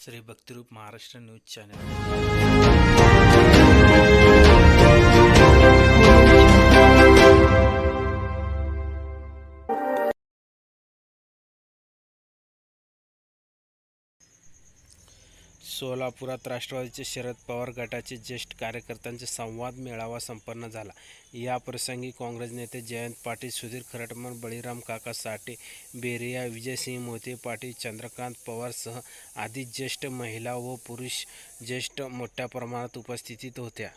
Shri Bhaktirup Maharashtra news channel. सोलापुरात राष्ट्रवादीचे शरद पवार गटाचे ज्येष्ठ कार्यकर्त्यांचे संवाद मेळावा संपन्न झाला। या प्रसंगी काँग्रेस नेते जयंत पाटील, सुधीर खरटमल, बळीराम काका साठे, बेरिया, विजयसिंह मोहिते पाटील, चंद्रकांत पवार सह आदी ज्येष्ठ महिला व पुरुष ज्येष्ठ मोठ्या प्रमाणात उपस्थित होत्या।